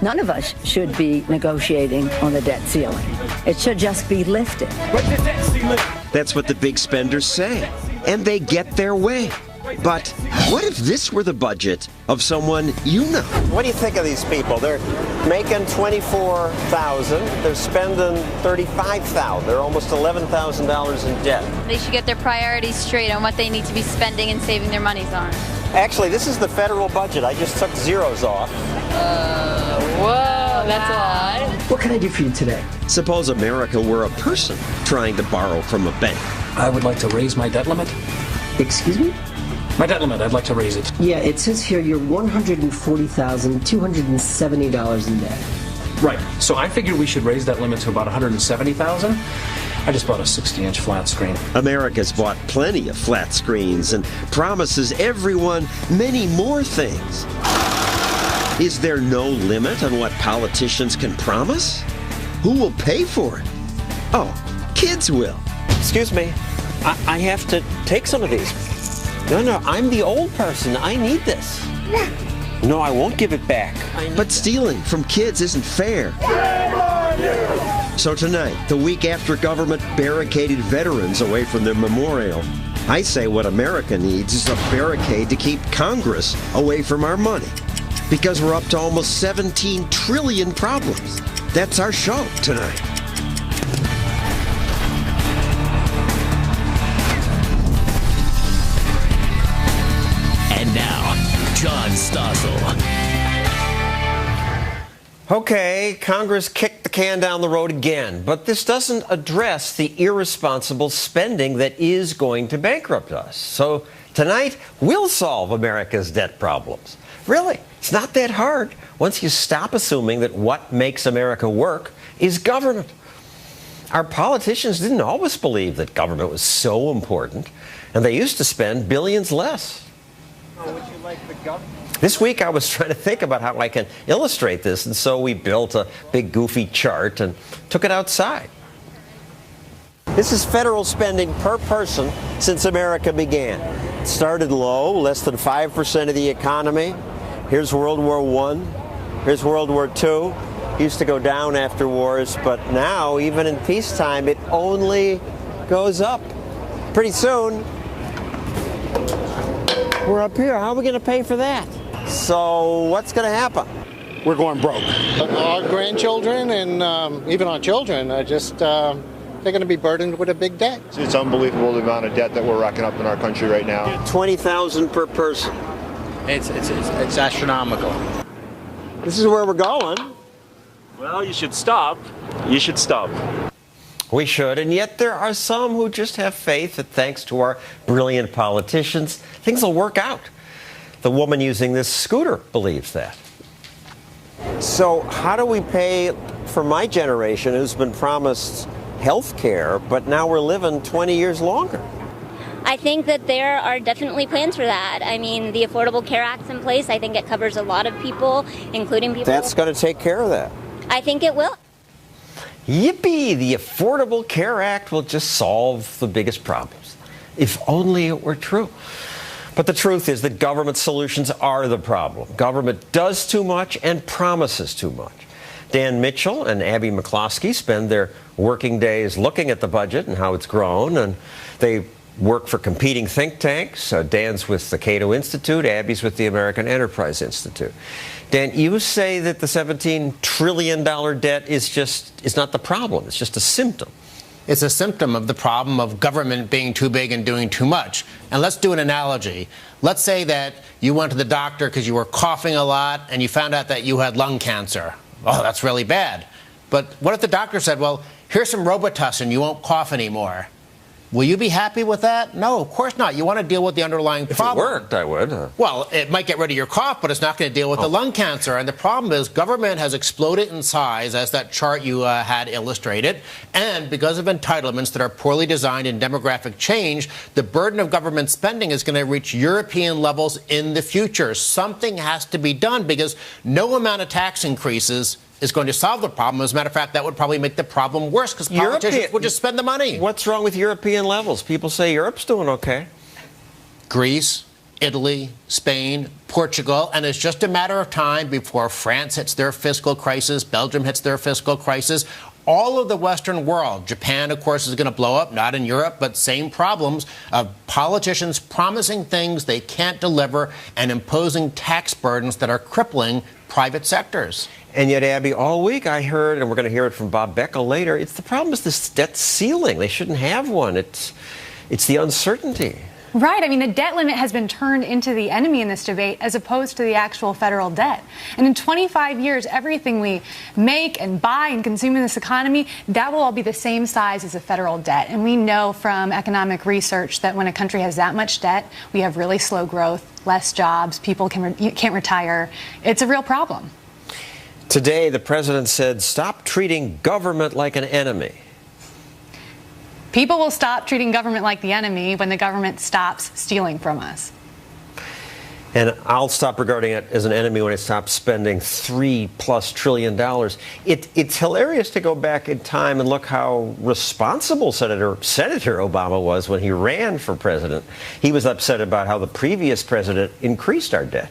None of us should be negotiating on the debt ceiling. It should just be lifted. That's what the big spenders say, and they get their way. But what if this were the budget of someone you know? What do you think of these people? They're making $24,000. They're spending $35,000. They're almost $11,000 in debt. They should get their priorities straight on what they need to be spending and saving their monies on. Actually, this is the federal budget. I just took zeros off. Whoa, that's a lot. What can I do for you today? Suppose America were a person trying to borrow from a bank. I would like to raise my debt limit. Excuse me? My debt limit, I'd like to raise it. Yeah, it says here you're $140,270 in debt. Right. So I figured we should raise that limit to about $170,000. I just bought a 60-inch flat screen. America's bought plenty of flat screens and promises everyone many more things. Is there no limit on what politicians can promise? Who will pay for it? Oh, kids will. Excuse me. I have to take some of these. No, I'm the old person. I need this. No, I won't give it back. But stealing from kids isn't fair. So tonight, the week after government barricaded veterans away from their memorial, I say what America needs is a barricade to keep Congress away from our money. Because we're up to almost 17 trillion problems. That's our show tonight. John Stossel. Okay, Congress kicked the can down the road again, but this doesn't address the irresponsible spending that is going to bankrupt us. So tonight, we'll solve America's debt problems. Really, it's not that hard once you stop assuming that what makes America work is government. Our politicians didn't always believe that government was so important, and they used to spend billions less. Would you like the government? This week I was trying to think about how I can illustrate this, and so we built a big goofy chart and took it outside. This is federal spending per person since America began. It started low, less than 5% of the economy. Here's World War I. Here's World War II. Used to go down after wars, but now, even in peacetime, it only goes up. Pretty soon, we're up here. How are we going to pay for that? So what's going to happen? We're going broke. Our grandchildren and even our children are just, they're going to be burdened with a big debt. It's unbelievable the amount of debt that we're racking up in our country right now. $20,000 per person. It's astronomical. This is where we're going. Well, you should stop. You should stop. We should, and yet there are some who just have faith that thanks to our brilliant politicians, things will work out. The woman using this scooter believes that. So how do we pay for my generation who's been promised health care, but now we're living 20 years longer? I think that there are definitely plans for that. I mean, the Affordable Care Act's in place. I think it covers a lot of people, including people. That's going to take care of that. I think it will. Yippee! The Affordable Care Act will just solve the biggest problems. If only it were true. But the truth is that government solutions are the problem. Government does too much and promises too much. Dan Mitchell and Abby McCloskey spend their working days looking at the budget and how it's grown, and they work for competing think tanks. Dan's with the Cato Institute, Abby's with the American Enterprise Institute. Dan, you say that the $17 trillion debt is not the problem, it's just a symptom. It's a symptom of the problem of government being too big and doing too much. And let's do an analogy. Let's say that you went to the doctor because you were coughing a lot and you found out that you had lung cancer. Oh, that's really bad. But what if the doctor said, well, here's some Robitussin, you won't cough anymore? Will you be happy with that? No, of course not. You want to deal with the underlying problem. If it worked, I would. Well, it might get rid of your cough, but it's not going to deal with the lung cancer. And the problem is government has exploded in size, as that chart you had illustrated. And because of entitlements that are poorly designed and demographic change, the burden of government spending is going to reach European levels in the future. Something has to be done because no amount of tax increases is going to solve the problem. As a matter of fact, that would probably make the problem worse because politicians would just spend the money. What's wrong with European levels? People say Europe's doing okay. Greece, Italy, Spain, Portugal, and it's just a matter of time before France hits their fiscal crisis, Belgium hits their fiscal crisis. All of the Western world, Japan, of course, is going to blow up, not in Europe, but same problems of politicians promising things they can't deliver and imposing tax burdens that are crippling private sectors. And yet, Abby, all week I heard, and we're going to hear it from Bob Beckel later, the problem is this debt ceiling. They shouldn't have one. It's the uncertainty. Right. I mean, the debt limit has been turned into the enemy in this debate as opposed to the actual federal debt. And in 25 years, everything we make and buy and consume in this economy, that will all be the same size as the federal debt. And we know from economic research that when a country has that much debt, we have really slow growth, less jobs, people can't retire. It's a real problem. Today, the president said, stop treating government like an enemy. People will stop treating government like the enemy when the government stops stealing from us. And I'll stop regarding it as an enemy when it stops spending $3+ trillion. It's hilarious to go back in time and look how responsible Senator Obama was when he ran for president. He was upset about how the previous president increased our debt.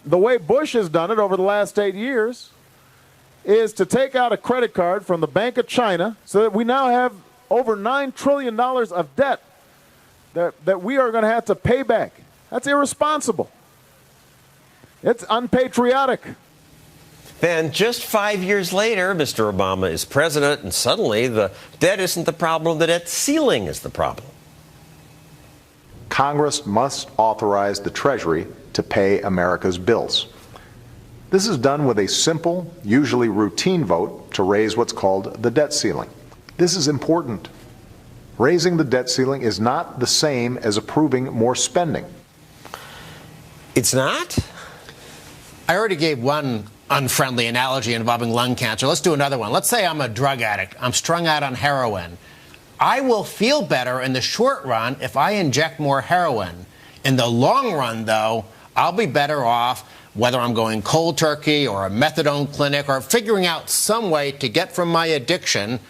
The way Bush has done it over the last 8 years is to take out a credit card from the Bank of China so that we now have over $9 trillion of debt that we are going to have to pay back. That's irresponsible. It's unpatriotic. Then just 5 years later, Mr. Obama is president, and suddenly the debt isn't the problem, the debt ceiling is the problem. Congress must authorize the Treasury to pay America's bills. This is done with a simple, usually routine vote to raise what's called the debt ceiling. This is important. Raising the debt ceiling is not the same as approving more spending. It's not? I already gave one unfriendly analogy involving lung cancer. Let's do another one. Let's say I'm a drug addict. I'm strung out on heroin. I will feel better in the short run if I inject more heroin. In the long run, though, I'll be better off whether I'm going cold turkey or a methadone clinic or figuring out some way to get from my addiction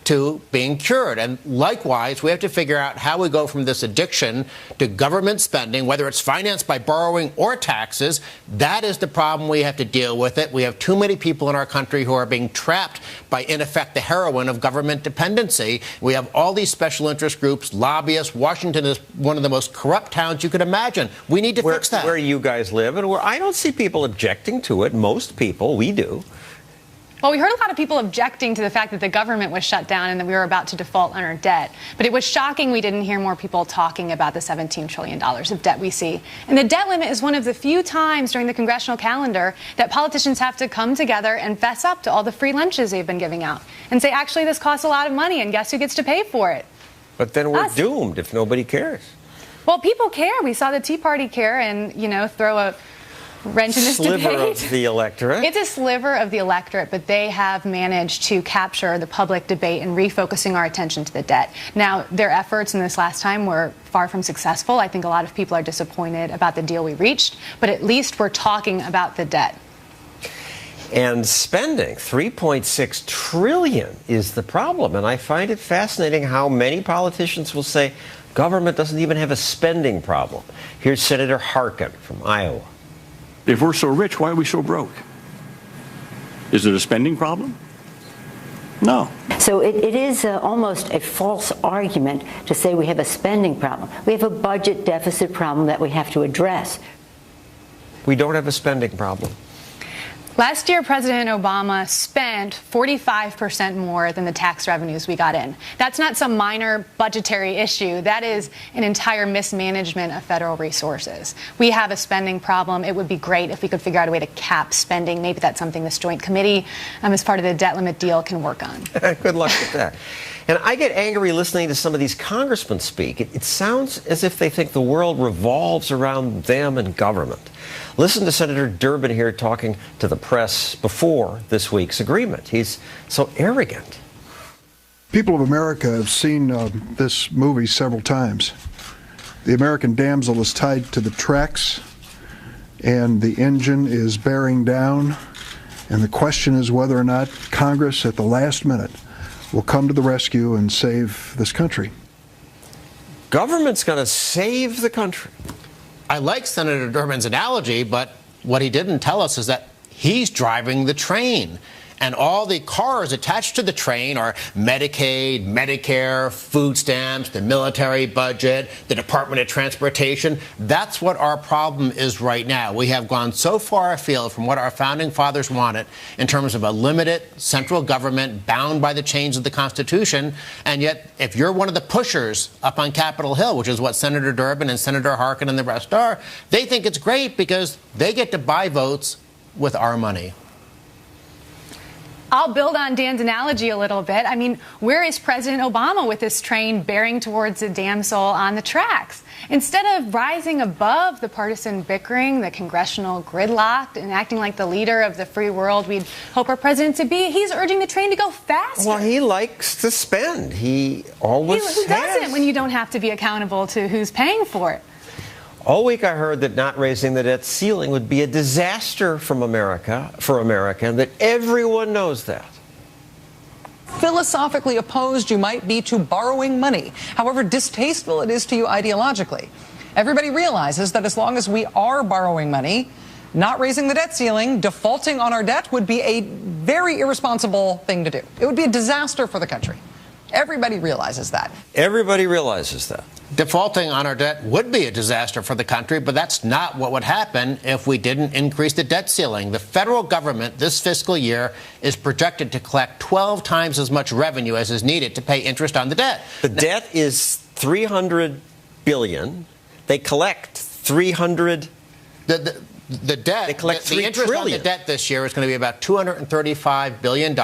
to being cured. And likewise, we have to figure out how we go from this addiction to government spending, whether it's financed by borrowing or taxes. That is the problem. We have to deal with it. We have too many people in our country who are being trapped by, in effect, the heroin of government dependency. We have all these special interest groups, lobbyists. Washington is one of the most corrupt towns you could imagine. We need to fix that. Where you guys live, and where I don't see people objecting to it. Most people, we do. Well, we heard a lot of people objecting to the fact that the government was shut down and that we were about to default on our debt. But it was shocking we didn't hear more people talking about the $17 trillion of debt we see. And the debt limit is one of the few times during the congressional calendar that politicians have to come together and fess up to all the free lunches they've been giving out and say, actually, this costs a lot of money, and guess who gets to pay for it? But then we're doomed if nobody cares. Well, people care. We saw the Tea Party care and, throw a wrench in this debate. Sliver of the electorate. It's a sliver of the electorate, but they have managed to capture the public debate and refocusing our attention to the debt. Now, their efforts in this last time were far from successful. I think a lot of people are disappointed about the deal we reached, but at least we're talking about the debt. And spending, $3.6 trillion is the problem. And I find it fascinating how many politicians will say government doesn't even have a spending problem. Here's Senator Harkin from Iowa. If we're so rich, why are we so broke? Is it a spending problem? No. So it is almost a false argument to say we have a spending problem. We have a budget deficit problem that we have to address. We don't have a spending problem. Last year, President Obama spent 45% more than the tax revenues we got in. That's not some minor budgetary issue. That is an entire mismanagement of federal resources. We have a spending problem. It would be great if we could figure out a way to cap spending. Maybe that's something this joint committee, as part of the debt limit deal, can work on. Good luck with that. And I get angry listening to some of these congressmen speak. It sounds as if they think the world revolves around them and government. Listen to Senator Durbin here talking to the press before this week's agreement. He's so arrogant. People of America have seen this movie several times. The American damsel is tied to the tracks, and the engine is bearing down, and the question is whether or not Congress at the last minute will come to the rescue and save this country. government's going to save the country. I like Senator Durbin's analogy, but what he didn't tell us is that he's driving the train. And all the cars attached to the train are Medicaid, Medicare, food stamps, the military budget, the Department of Transportation. That's what our problem is right now. We have gone so far afield from what our founding fathers wanted in terms of a limited central government bound by the chains of the Constitution. And yet, if you're one of the pushers up on Capitol Hill, which is what Senator Durbin and Senator Harkin and the rest are, they think it's great because they get to buy votes with our money. I'll build on Dan's analogy a little bit. I mean, where is President Obama with this train bearing towards a damsel on the tracks? Instead of rising above the partisan bickering, the congressional gridlock, and acting like the leader of the free world we'd hope our president to be, he's urging the train to go faster. Well, he likes to spend. He always Who doesn't when you don't have to be accountable to who's paying for it? All week I heard that not raising the debt ceiling would be a disaster for America, and that everyone knows that. Philosophically opposed you might be to borrowing money, however distasteful it is to you ideologically. Everybody realizes that as long as we are borrowing money, not raising the debt ceiling, defaulting on our debt would be a very irresponsible thing to do. It would be a disaster for the country. Everybody realizes that. Everybody realizes that. Defaulting on our debt would be a disaster for the country, but that's not what would happen if we didn't increase the debt ceiling. The federal government this fiscal year is projected to collect 12 times as much revenue as is needed to pay interest on the debt. The debt is $300 billion. They collect $300. The debt, they collect the interest trillion. on the debt this year is going to be about $235 billion.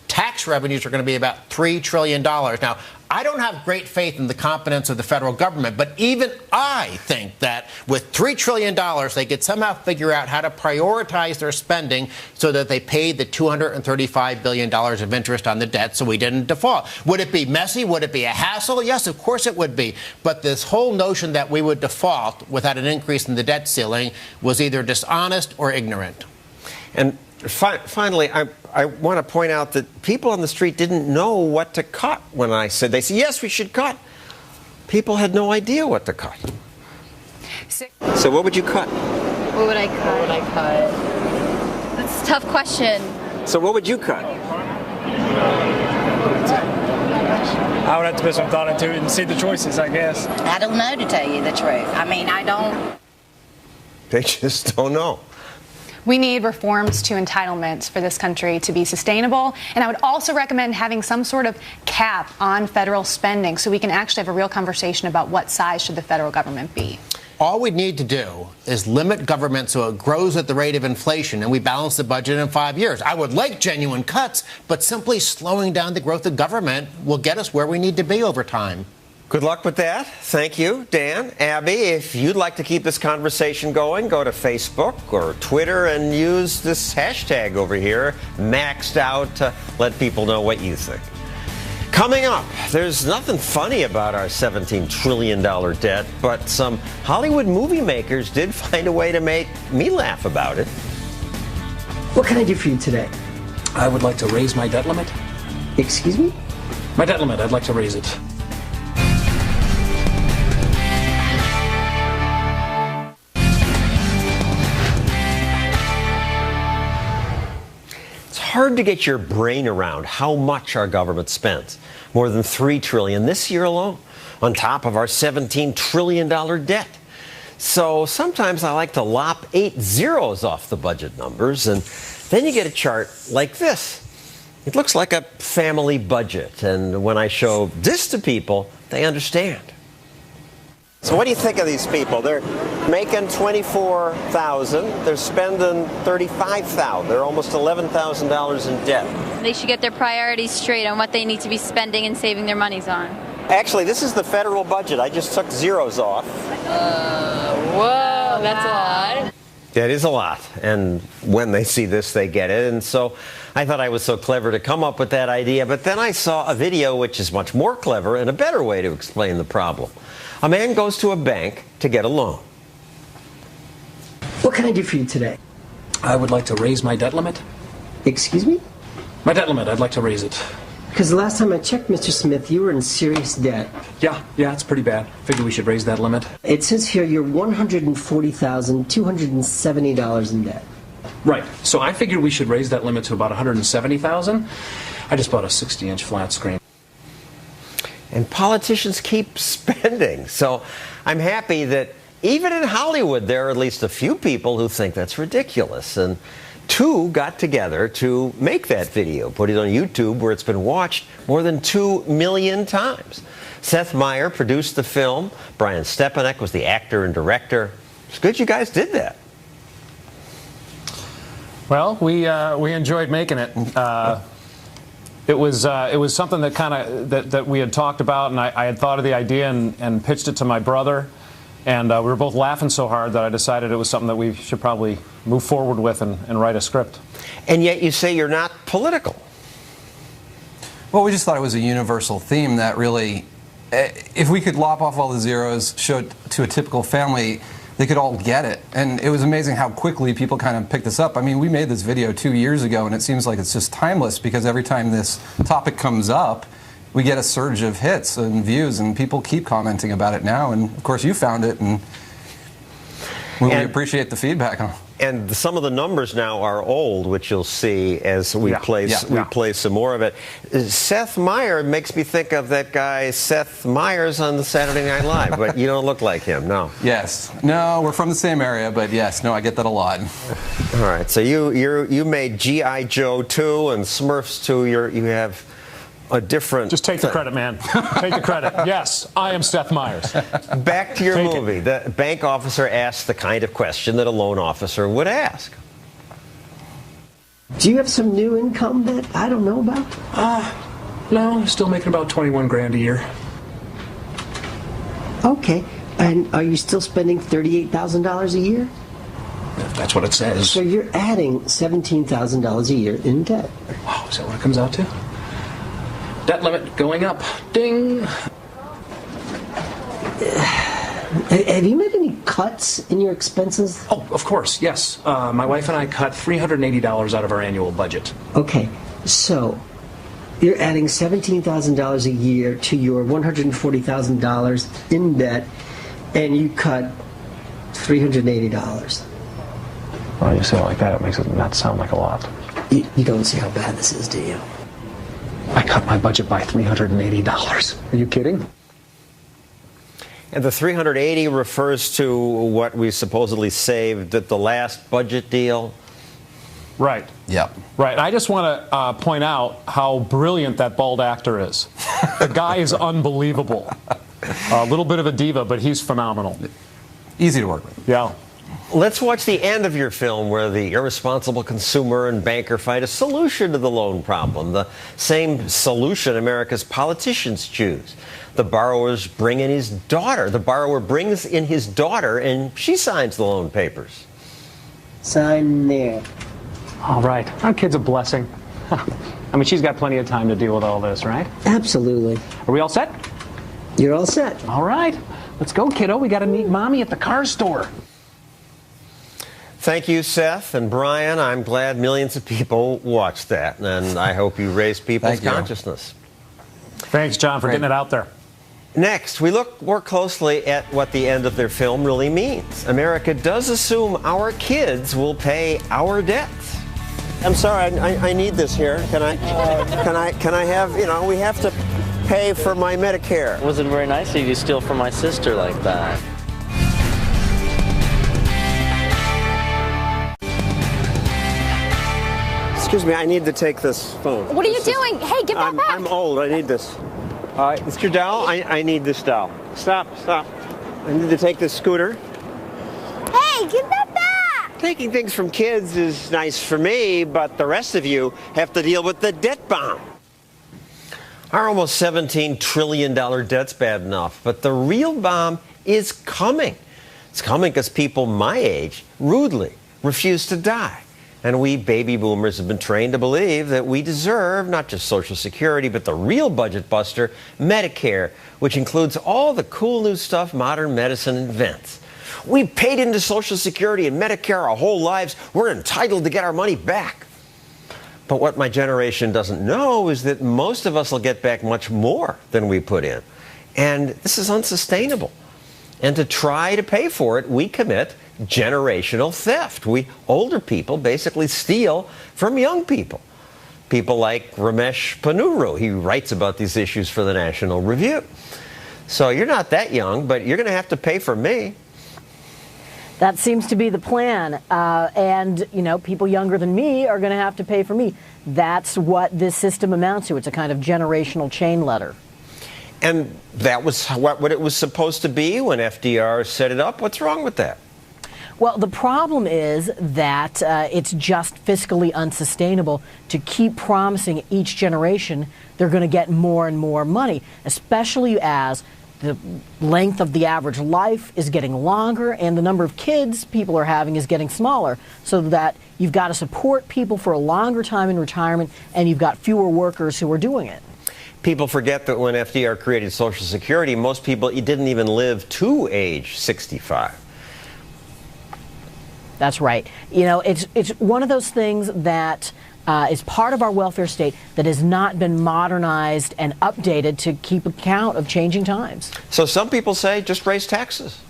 Tax revenues are going to be about $3 trillion. Now, I don't have great faith in the competence of the federal government, but even I think that with $3 trillion, they could somehow figure out how to prioritize their spending so that they paid the $235 billion of interest on the debt so we didn't default. Would it be messy? Would it be a hassle? Yes, of course it would be. But this whole notion that we would default without an increase in the debt ceiling was either dishonest or ignorant. And finally, I want to point out that people on the street didn't know what to cut when I said, they said, yes, we should cut. People had no idea what to cut. So what would you cut? What would I cut? What would I cut? That's a tough question. So what would you cut? I would have to put some thought into it and see the choices, I guess. I don't know, to tell you the truth. I mean, I don't. They just don't know. We need reforms to entitlements for this country to be sustainable. And I would also recommend having some sort of cap on federal spending so we can actually have a real conversation about what size should the federal government be. All we need to do is limit government so it grows at the rate of inflation and we balance the budget in 5 years. I would like genuine cuts, but simply slowing down the growth of government will get us where we need to be over time. Good luck with that. Thank you, Dan. Abby, if you'd like to keep this conversation going, go to Facebook or Twitter and use this hashtag over here, maxed out, to let people know what you think. Coming up, there's nothing funny about our $17 trillion debt, but some Hollywood movie makers did find a way to make me laugh about it. What can I do for you today? I would like to raise my debt limit. Excuse me? My debt limit, I'd like to raise it. Hard to get your brain around how much our government spends. More than $3 trillion this year alone, on top of our $17 trillion debt. So sometimes I like to lop 8 zeros off the budget numbers, and then you get a chart like this. It looks like a family budget, and when I show this to people, they understand. So what do you think of these people? They're making $24,000. They're spending $35,000. They're almost $11,000 in debt. They should get their priorities straight on what they need to be spending and saving their monies on. Actually, this is the federal budget. I just took zeros off. Whoa, that's a lot. That is a lot. And when they see this, they get it. And so I thought I was so clever to come up with that idea. But then I saw a video which is much more clever and a better way to explain the problem. A man goes to a bank to get a loan. What can I do for you today? I would like to raise my debt limit. Excuse me? My debt limit, I'd like to raise it. Because the last time I checked, Mr. Smith, you were in serious debt. Yeah, it's pretty bad. Figure we should raise that limit. It says here you're $140,270 in debt. Right. So I figured we should raise that limit to about $170,000. I just bought a 60-inch flat screen. And politicians keep spending. So I'm happy that even in Hollywood, there are at least a few people who think that's ridiculous. And two got together to make that video, put it on YouTube, where it's been watched more than 2 million times. Seth Meyer produced the film. Brian Stepanek was the actor and director. It's good you guys did that. Well, we enjoyed making it. It was something that that we had talked about, and I had thought of the idea and pitched it to my brother, and we were both laughing so hard that I decided it was something that we should probably move forward with and write a script. And yet you say you're not political. Well, we just thought it was a universal theme that really, if we could lop off all the zeros, show it to a typical family, they could all get it. And it was amazing how quickly people kind of picked this up. I mean, we made this video 2 years ago, and it seems like it's just timeless because every time this topic comes up, we get a surge of hits and views, and people keep commenting about it now. And, of course, you found it, and we appreciate the feedback. And some of the numbers now are old, which you'll see as we play some more of it. Seth Meyer makes me think of that guy Seth Meyers on the Saturday Night Live, but you don't look like him, no. Yes. No, we're from the same area, but yes, no, I get that a lot. All right, so you made G.I. Joe 2 and Smurfs 2. You have a different... Just take the credit, man. Take the credit. Yes, I am Seth Meyers. Back to your movie. The bank officer asked the kind of question that a loan officer would ask. Do you have some new income that I don't know about? No, still making about 21 grand a year. Okay. And are you still spending $38,000 a year? That's what it says. So you're adding $17,000 a year in debt. Wow, is that what it comes out to? Debt limit going up. Ding. Have you made any cuts in your expenses? Oh, of course, yes. My wife and I cut $380 out of our annual budget. Okay, so you're adding $17,000 a year to your $140,000 in debt, and you cut $380. Well, you say it like that, it makes it not sound like a lot. You don't see how bad this is, do you? I cut my budget by $380. Are you kidding? And the 380 refers to what we supposedly saved at the last budget deal? Right. Yep. Right. I just want to point out how brilliant that bald actor is. The guy is unbelievable. A little bit of a diva, but he's phenomenal. Easy to work with. Yeah. Let's watch the end of your film where the irresponsible consumer and banker find a solution to the loan problem, the same solution America's politicians choose. The borrower brings in his daughter, and she signs the loan papers. Sign there. All right. Our kid's a blessing. I mean, she's got plenty of time to deal with all this, right? Absolutely. Are we all set? You're all set. All right. Let's go, kiddo. We got to meet Mommy at the car store. Thank you, Seth and Brian. I'm glad millions of people watched that, and I hope you raised people's consciousness. Thanks, John, for getting it out there. Next, we look more closely at what the end of their film really means. America does assume our kids will pay our debts. I'm sorry, I need this here. Can I have, we have to pay for my Medicare. It wasn't very nice of you to steal from my sister like that. Excuse me, I need to take this phone. What are you doing? Hey, give that back. I'm old. I need this. All right, Mr. Dowell, I need this dowel. Stop. I need to take this scooter. Hey, give that back. Taking things from kids is nice for me, but the rest of you have to deal with the debt bomb. Our almost $17 trillion debt's bad enough, but the real bomb is coming. It's coming because people my age rudely refuse to die. And we baby boomers have been trained to believe that we deserve not just Social Security, but the real budget buster, Medicare, which includes all the cool new stuff modern medicine invents. We paid into Social Security and Medicare our whole lives. We're entitled to get our money back. But what my generation doesn't know is that most of us will get back much more than we put in. And this is unsustainable. And to try to pay for it, we commit generational theft. We older people basically steal from young people. People like Ramesh Ponnuru. He writes about these issues for the National Review. So you're not that young, but you're going to have to pay for me. That seems to be the plan. And, you know, people younger than me are going to have to pay for me. That's what this system amounts to. It's a kind of generational chain letter. And that was what it was supposed to be when FDR set it up. What's wrong with that? Well, the problem is that it's just fiscally unsustainable to keep promising each generation they're going to get more and more money, especially as the length of the average life is getting longer and the number of kids people are having is getting smaller, so that you've got to support people for a longer time in retirement and you've got fewer workers who are doing it. People forget that when FDR created Social Security, most people didn't even live to age 65. That's right. You know, it's one of those things that is part of our welfare state that has not been modernized and updated to keep account of changing times. So some people say just raise taxes.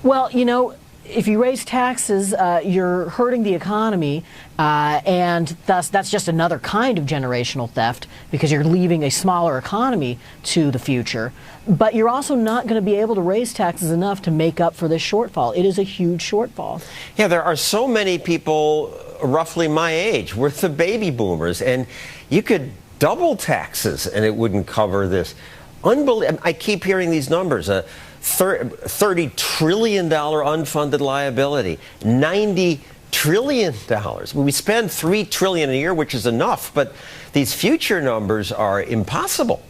Well, you know, if you raise taxes, you're hurting the economy, and thus that's just another kind of generational theft because you're leaving a smaller economy to the future. But you're also not going to be able to raise taxes enough to make up for this shortfall. It is a huge shortfall. Yeah, there are so many people roughly my age. We're the baby boomers, and you could double taxes and it wouldn't cover this. Unbelievable. I keep hearing these numbers. $30 trillion unfunded liability, $90 trillion. We spend $3 trillion a year, which is enough, but these future numbers are impossible.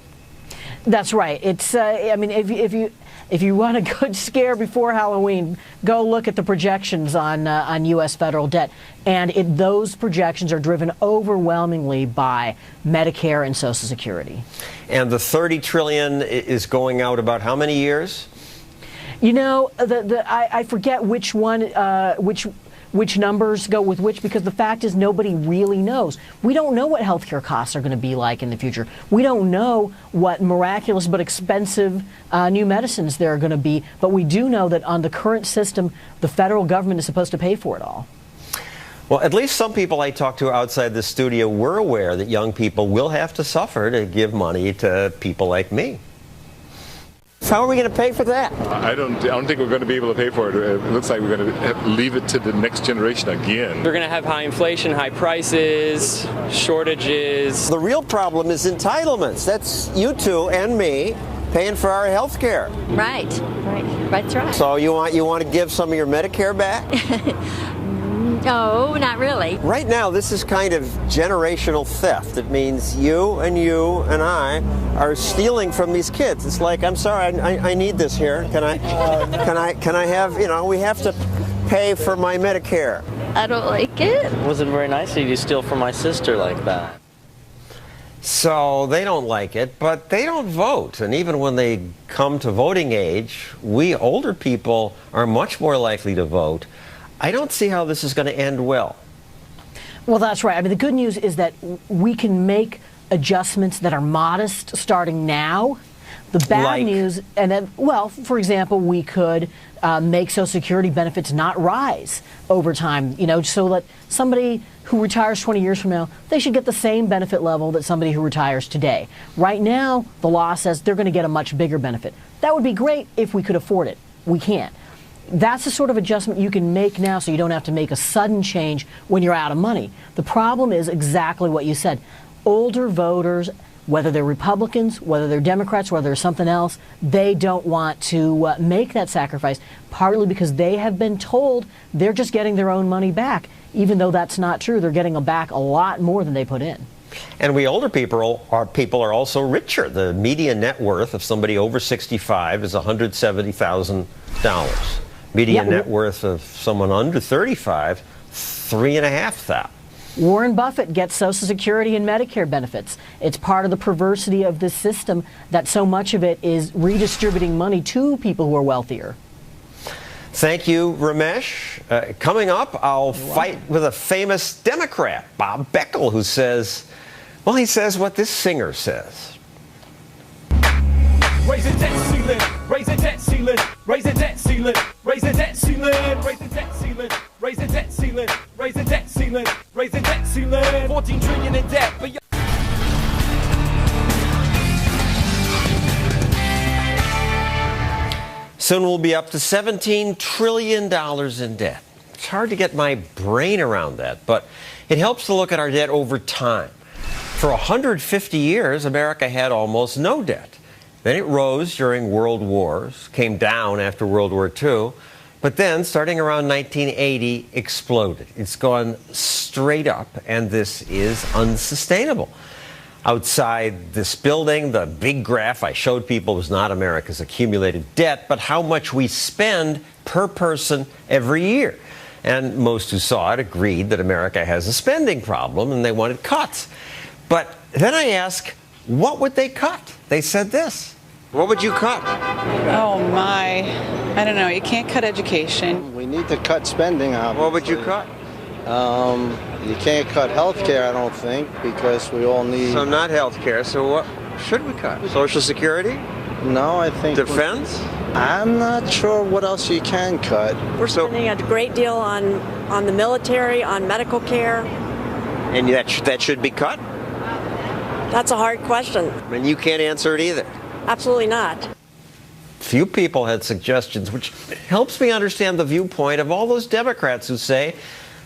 That's right. It's I mean, if you want a good scare before Halloween, go look at the projections on U.S. federal debt, and those projections are driven overwhelmingly by Medicare and Social Security. And the $30 trillion is going out about how many years? You know, I forget which one, which numbers go with which, because the fact is nobody really knows. We don't know what healthcare costs are going to be like in the future. We don't know what miraculous but expensive new medicines there are going to be, but we do know that on the current system, the federal government is supposed to pay for it all. Well, at least some people I talked to outside the studio were aware that young people will have to suffer to give money to people like me. How are we going to pay for that? I don't think we're going to be able to pay for it. It looks like we're going to have to leave it to the next generation again. We're going to have high inflation, high prices, shortages. The real problem is entitlements. That's you two and me paying for our health care. Right. That's right. So you want to give some of your Medicare back? No, not really. Right now, this is kind of generational theft. It means you and I are stealing from these kids. It's like, I'm sorry, I need this here. Can I have, you know, we have to pay for my Medicare. I don't like it. It wasn't very nice of you to steal from my sister like that. So they don't like it, but they don't vote. And even when they come to voting age, we older people are much more likely to vote. I don't see how this is going to end well. Well, that's right. I mean, the good news is that we can make adjustments that are modest starting now. The bad news, and then, well, for example, we could make Social Security benefits not rise over time, you know, so that somebody who retires 20 years from now, they should get the same benefit level that somebody who retires today. Right now, the law says they're going to get a much bigger benefit. That would be great if we could afford it. We can't. That's the sort of adjustment you can make now so you don't have to make a sudden change when you're out of money. The problem is exactly what you said. Older voters, whether they're Republicans, whether they're Democrats, whether they're something else, they don't want to make that sacrifice, partly because they have been told they're just getting their own money back, even though that's not true. They're getting back a lot more than they put in. And we older people are also richer. The median net worth of somebody over 65 is $170,000. Median net worth of someone under 35, $3,500. Warren Buffett gets Social Security and Medicare benefits. It's part of the perversity of this system that so much of it is redistributing money to people who are wealthier. Thank you, Ramesh. Coming up, I'll fight with a famous Democrat, Bob Beckel, who says, well, he says what this singer says. Raise the debt ceiling, raise the debt ceiling, raise the debt ceiling, raise the debt ceiling, raise the debt ceiling, raise the debt ceiling, raise the debt ceiling, raise the debt ceiling, 14 trillion in debt, but Soon we'll be up to $17 trillion in debt. It's hard to get my brain around that, but it helps to look at our debt over time. For 150 years, America had almost no debt. Then it rose during world wars, came down after World War II, but then, starting around 1980, exploded. It's gone straight up, and this is unsustainable. Outside this building, the big graph I showed people was not America's accumulated debt, but how much we spend per person every year. And most who saw it agreed that America has a spending problem and they wanted cuts. But then I asked, what would they cut? They said this. What would you cut? Oh, my. I don't know. You can't cut education. We need to cut spending, obviously. What would you cut? You can't cut health care, I don't think, because we all need... So not health care. So what should we cut? Social Security? No, I think... Defense? I'm not sure what else you can cut. We're spending a great deal on the military, on medical care. And that should be cut? That's a hard question. And you can't answer it either. Absolutely not. Few people had suggestions, which helps me understand the viewpoint of all those Democrats who say,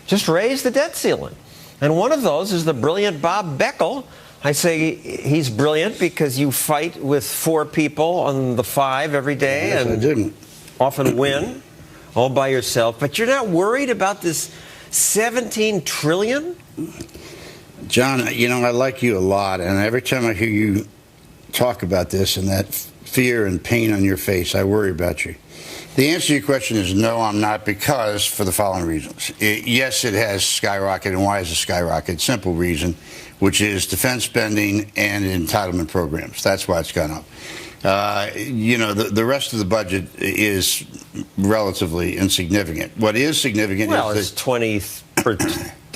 just raise the debt ceiling. And one of those is the brilliant Bob Beckel. I say he's brilliant because you fight with 4 people on the 5 every day. Yes, and I didn't. Often win all by yourself. But you're not worried about this $17 trillion? John, you know, I like you a lot, and every time I hear you talk about this and that fear and pain on your face, I worry about you. The answer to your question is no, I'm not, because for the following reasons. Yes, it has skyrocketed. And why has it skyrocketed? Simple reason, which is defense spending and entitlement programs. That's why it's gone up. You know, the rest of the budget is relatively insignificant. What is significant is that...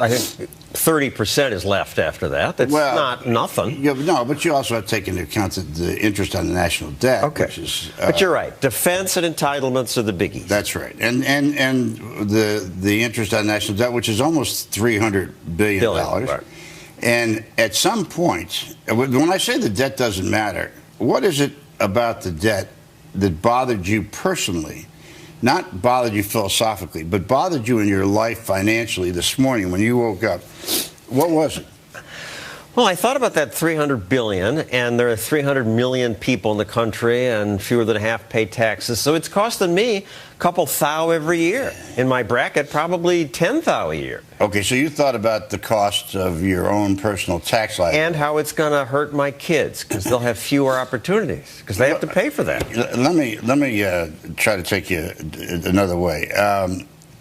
I think 30% is left after that. That's not nothing. Yeah, no, but you also have to take into account the interest on the national debt. Okay. Which is, but you're right. Defense and entitlements are the biggies. That's right. And the interest on national debt, which is almost $300 billion. Right. And at some point, when I say the debt doesn't matter, what is it about the debt that bothered you personally? Not bothered you philosophically, but bothered you in your life financially this morning when you woke up. What was it? Well, I thought about that $300 billion, and there are 300 million people in the country, and fewer than half pay taxes. So it's costing me a couple thou every year. In my bracket, probably 10 thou a year. Okay, so you thought about the cost of your own personal tax liability. And how it's going to hurt my kids, because they'll have fewer opportunities, because they have to pay for that. Let me try to take you another way.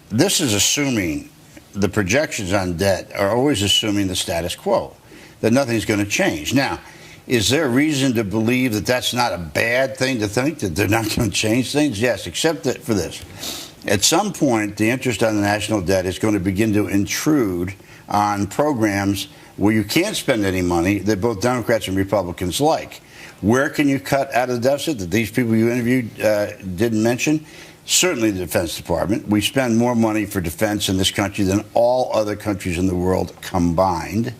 This is assuming the projections on debt are always assuming the status quo, that nothing's going to change. Now, is there a reason to believe that that's not a bad thing to think, that they're not going to change things? Yes, except that for this. At some point, the interest on the national debt is going to begin to intrude on programs where you can't spend any money that both Democrats and Republicans like. Where can you cut out of the deficit that these people you interviewed didn't mention? Certainly the Defense Department. We spend more money for defense in this country than all other countries in the world combined.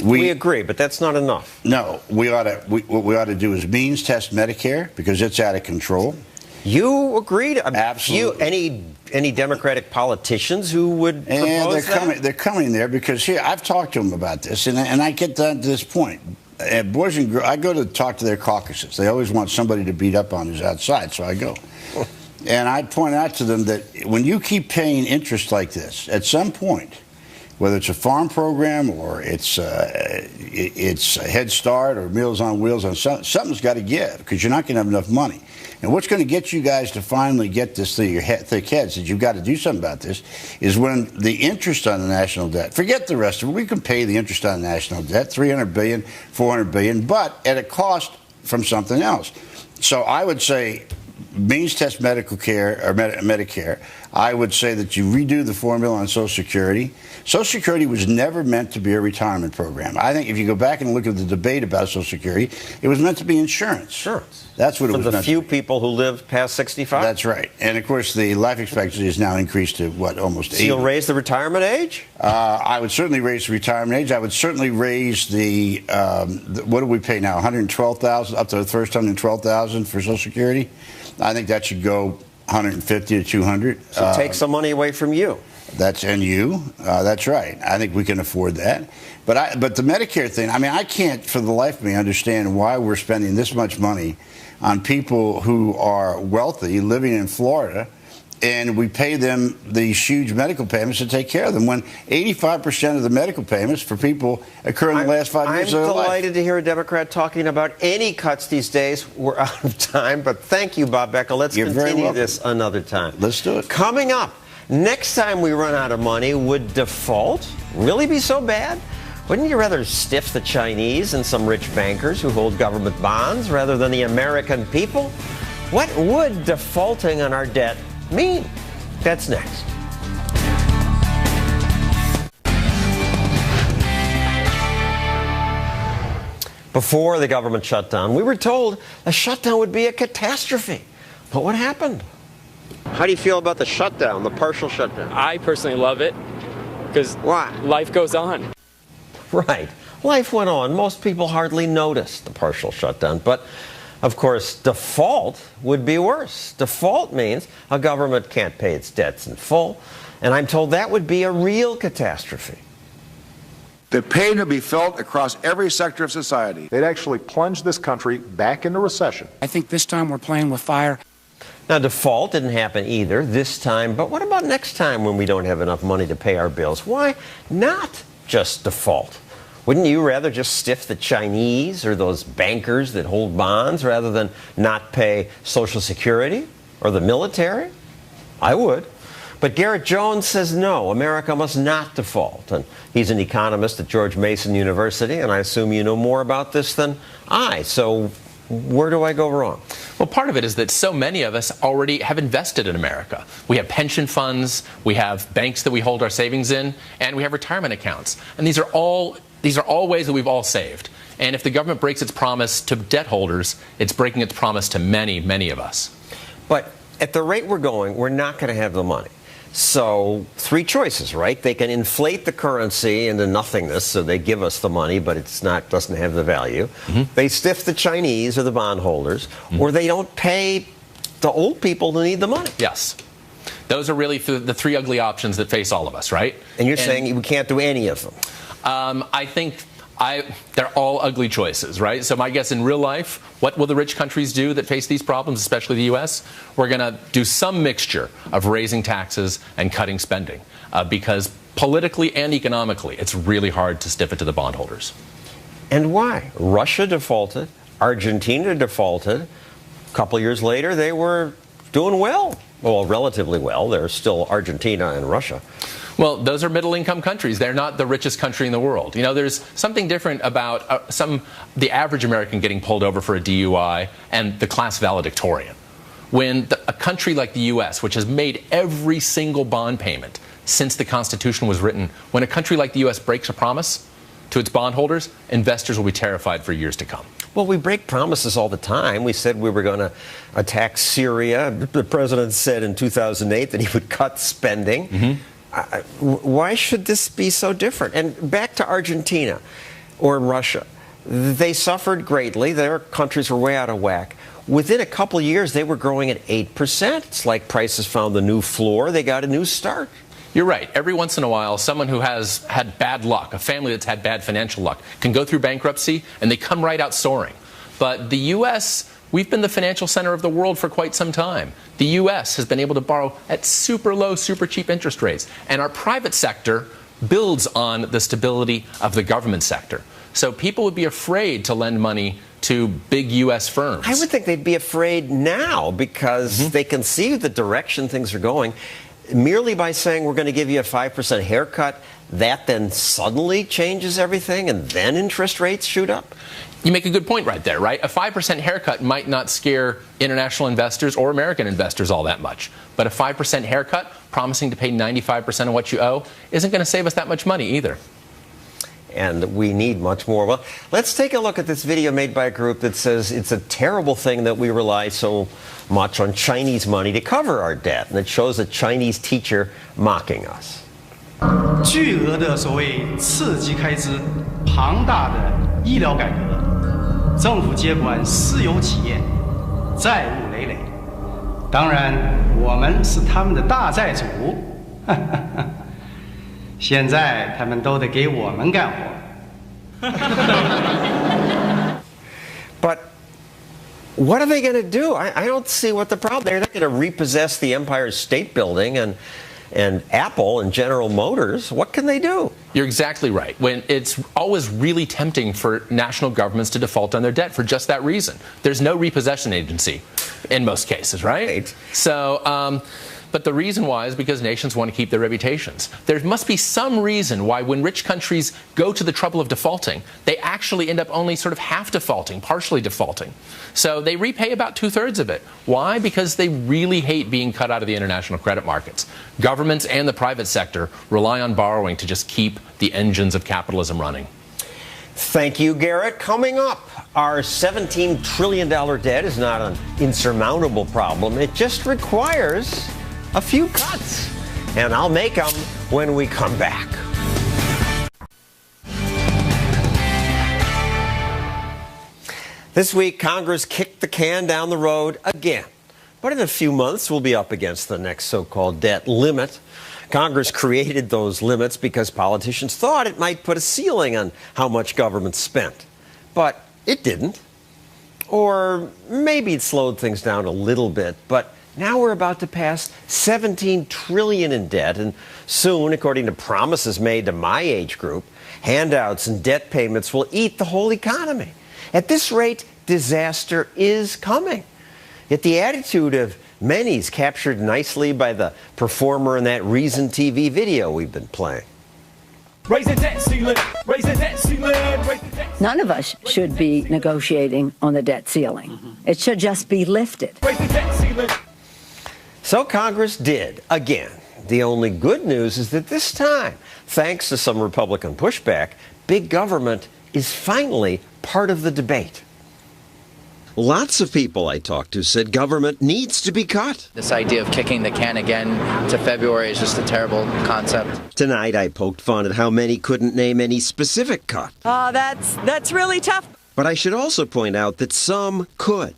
We agree, but that's not enough. No, what we ought to do is means test Medicare, because it's out of control. You agreed? Absolutely. Any Democratic politicians who would propose that? They're coming there because here I've talked to them about this, and I get down to this point. Boys and girls, I go to talk to their caucuses. They always want somebody to beat up on who's outside, so I go. And I point out to them that when you keep paying interest like this, at some point, whether it's a farm program or it's a Head Start or Meals on Wheels, something's got to give, because you're not going to have enough money. And what's going to get you guys to finally get this through your thick heads that you've got to do something about this is when the interest on the national debt, forget the rest of it, we can pay the interest on the national debt, $300 billion, $400 billion, but at a cost from something else. So I would say means test medical care or Medicare. I would say that you redo the formula on Social Security. Social Security was never meant to be a retirement program. I think if you go back and look at the debate about Social Security, it was meant to be insurance. Sure. That's what it was for the meant few to be. people who live past 65? That's right. And, of course, the life expectancy is now increased to, what, almost 80. So you'll raise the retirement age? I would certainly raise the retirement age. I would certainly raise the what do we pay now, $112,000, up to the first $112,000 for Social Security? I think that should go $150 to $200. So take some money away from you. That's that's right. I think we can afford that. But the Medicare thing, I mean, I can't for the life of me understand why we're spending this much money on people who are wealthy living in Florida, and we pay them these huge medical payments to take care of them when 85% of the medical payments for people occur in the last 5 years of their life. I'm delighted to hear a Democrat talking about any cuts these days. We're out of time, but thank you, Bob Beckel. Let's continue this another time. Let's do it. Coming up, next time we run out of money, would default really be so bad? Wouldn't you rather stiff the Chinese and some rich bankers who hold government bonds rather than the American people? What would defaulting on our debt mean? That's next. Before the government shutdown, we were told a shutdown would be a catastrophe. But what happened? How do you feel about the shutdown, the partial shutdown? I personally love it because life goes on. Right. Life went on. Most people hardly noticed the partial shutdown. But, of course, default would be worse. Default means a government can't pay its debts in full. And I'm told that would be a real catastrophe. The pain would be felt across every sector of society. They'd actually plunge this country back into recession. I think this time we're playing with fire. Now, default didn't happen either this time. But what about next time when we don't have enough money to pay our bills? Why not just default? Wouldn't you rather just stiff the Chinese or those bankers that hold bonds rather than not pay Social Security or the military? I would. But Garrett Jones says no, America must not default. And he's an economist at George Mason University, and I assume you know more about this than I. So where do I go wrong? Well, part of it is that so many of us already have invested in America. We have pension funds, we have banks that we hold our savings in, and we have retirement accounts. And these are all ways that we've all saved. And if the government breaks its promise to debt holders, it's breaking its promise to many, many of us. But at the rate we're going, we're not going to have the money. So three choices, right? They can inflate the currency into nothingness, so they give us the money, but doesn't have the value. Mm-hmm. They stiff the Chinese or the bondholders, or they don't pay the old people who need the money. Yes. Those are really the three ugly options that face all of us, right? And you're saying we can't do any of them? I think they're all ugly choices, right? So my guess in real life, what will the rich countries do that face these problems, especially the U.S.? We're going to do some mixture of raising taxes and cutting spending because politically and economically, it's really hard to stiff it to the bondholders. And why? Russia defaulted. Argentina defaulted. A couple years later, they were doing well. Well, relatively well. They're still Argentina and Russia. Well, those are middle-income countries. They're not the richest country in the world. You know, there's something different about the average American getting pulled over for a DUI and the class valedictorian. When a country like the U.S., which has made every single bond payment since the Constitution was written, when a country like the U.S. breaks a promise to its bondholders, investors will be terrified for years to come. Well, we break promises all the time. We said we were going to attack Syria. The president said in 2008 that he would cut spending. Mm-hmm. Why should this be so different? And back to Argentina or Russia. They suffered greatly. Their countries were way out of whack. Within a couple of years, they were growing at 8%. It's like prices found the new floor. They got a new start. You're right. Every once in a while, someone who has had bad luck, a family that's had bad financial luck, can go through bankruptcy and they come right out soaring. But the U.S., we've been the financial center of the world for quite some time. The U.S. has been able to borrow at super low, super cheap interest rates. And our private sector builds on the stability of the government sector. So people would be afraid to lend money to big U.S. firms. I would think they'd be afraid now because they can see the direction things are going. merely by saying we're going to give you a 5% haircut, that then suddenly changes everything and then interest rates shoot up? You make a good point right there, right? A 5% haircut might not scare international investors or American investors all that much. But a 5% haircut promising to pay 95% of what you owe isn't going to save us that much money either. And we need much more. Well, let's take a look at this video made by a group that says it's a terrible thing that we rely so much on Chinese money to cover our debt. And it shows a Chinese teacher mocking us. 巨额的所谓刺激开支，庞大的医疗改革，政府接管私有企业，债务累累。当然，我们是他们的大债主。现在他们都得给我们干活。But what are they going to do? I don't see what the problem. They're not going to repossess the Empire State Building and Apple and General Motors. What can they do? You're exactly right. When it's always really tempting for national governments to default on their debt for just that reason. There's no repossession agency in most cases, right? So, but the reason why is because nations want to keep their reputations. There must be some reason why when rich countries go to the trouble of defaulting, they actually end up only sort of half defaulting, partially defaulting. So they repay about 2/3 of it. Why? Because they really hate being cut out of the international credit markets. Governments and the private sector rely on borrowing to just keep the engines of capitalism running. Thank you, Garrett. Coming up, our $17 trillion debt is not an insurmountable problem. It just requires a few cuts. And I'll make them when we come back. This week, Congress kicked the can down the road again. But in a few months, we'll be up against the next so-called debt limit. Congress created those limits because politicians thought it might put a ceiling on how much government spent. But it didn't. Or maybe it slowed things down a little bit. But now we're about to pass $17 trillion in debt. And soon, according to promises made to my age group, handouts and debt payments will eat the whole economy. At this rate, disaster is coming. Yet the attitude of many is captured nicely by the performer in that Reason TV video we've been playing. Raise the debt ceiling, raise the debt ceiling, raise the debt ceiling. None of us should be negotiating on the debt ceiling. It should just be lifted. Raise the debt ceiling. So Congress did, again. The only good news is that this time, thanks to some Republican pushback, big government is finally part of the debate. Lots of people I talked to said government needs to be cut. This idea of kicking the can again to February is just a terrible concept. Tonight I poked fun at how many couldn't name any specific cut. That's really tough. But I should also point out that some could.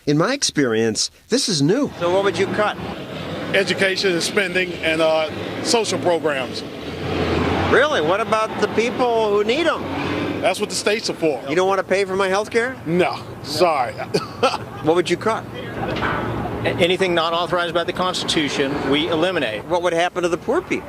In my experience, this is new. So what would you cut? Education and spending and social programs. Really? What about the people who need them? That's what the states are for. You don't want to pay for my health care? No, sorry. What would you cut? Anything not authorized by the Constitution, we eliminate. What would happen to the poor people?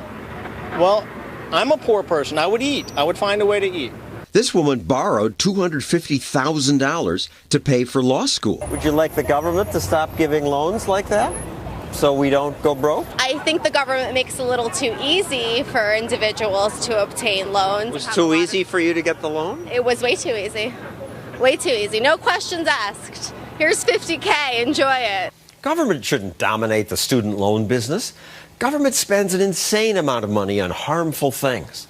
Well, I'm a poor person. I would eat. I would find a way to eat. This woman borrowed $250,000 to pay for law school. Would you like the government to stop giving loans like that so we don't go broke? I think the government makes it a little too easy for individuals to obtain loans. It was too easy for you to get the loan? It was way too easy. Way too easy. No questions asked. Here's $50K. Enjoy it. Government shouldn't dominate the student loan business. Government spends an insane amount of money on harmful things.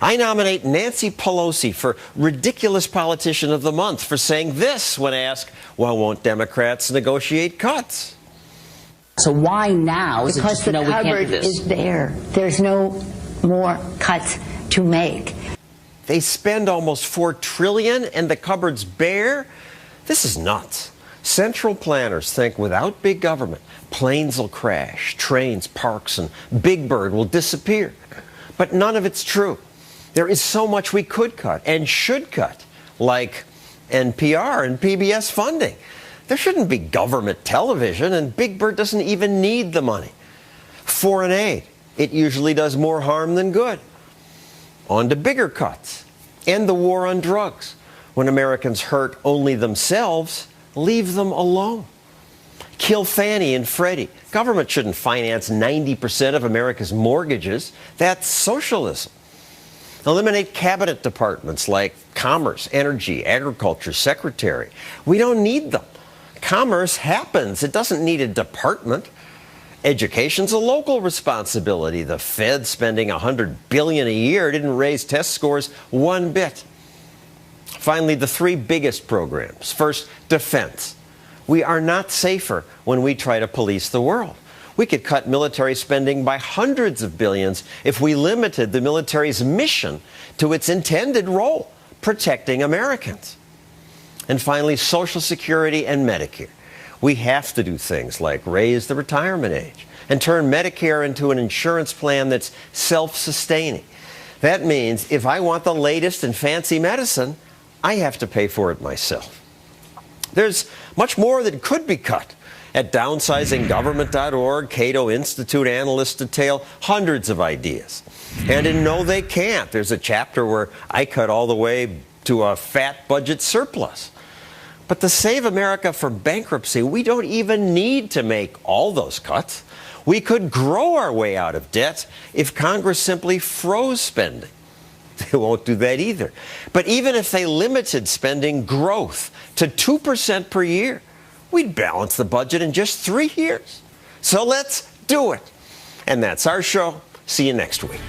I nominate Nancy Pelosi for Ridiculous Politician of the Month for saying this when asked, well, won't Democrats negotiate cuts? So why now? Is Because the cupboard is there. There's no more cuts to make. They spend almost $4 trillion and the cupboard's bare? This is nuts. Central planners think without big government, planes will crash, trains, parks, and Big Bird will disappear. But none of it's true. There is so much we could cut and should cut, like NPR and PBS funding. There shouldn't be government television, and Big Bird doesn't even need the money. Foreign aid, it usually does more harm than good. On to bigger cuts. End the war on drugs. When Americans hurt only themselves, leave them alone. Kill Fannie and Freddie. Government shouldn't finance 90% of America's mortgages. That's socialism. Eliminate cabinet departments like Commerce, Energy, Agriculture, Secretary. We don't need them. Commerce happens. It doesn't need a department. Education's a local responsibility. The Fed spending $100 billion a year didn't raise test scores one bit. Finally, the three biggest programs. First, defense. We are not safer when we try to police the world. We could cut military spending by hundreds of billions if we limited the military's mission to its intended role, protecting Americans. And finally, Social Security and Medicare. We have to do things like raise the retirement age and turn Medicare into an insurance plan that's self-sustaining. That means if I want the latest and fancy medicine, I have to pay for it myself. There's much more that could be cut. At downsizinggovernment.org, Cato Institute analysts detail hundreds of ideas. And in No They Can't, there's a chapter where I cut all the way to a fat budget surplus. But to save America from bankruptcy, we don't even need to make all those cuts. We could grow our way out of debt if Congress simply froze spending. They won't do that either. But even if they limited spending growth to 2% per year, we'd balance the budget in just 3 years. So let's do it. And that's our show. See you next week.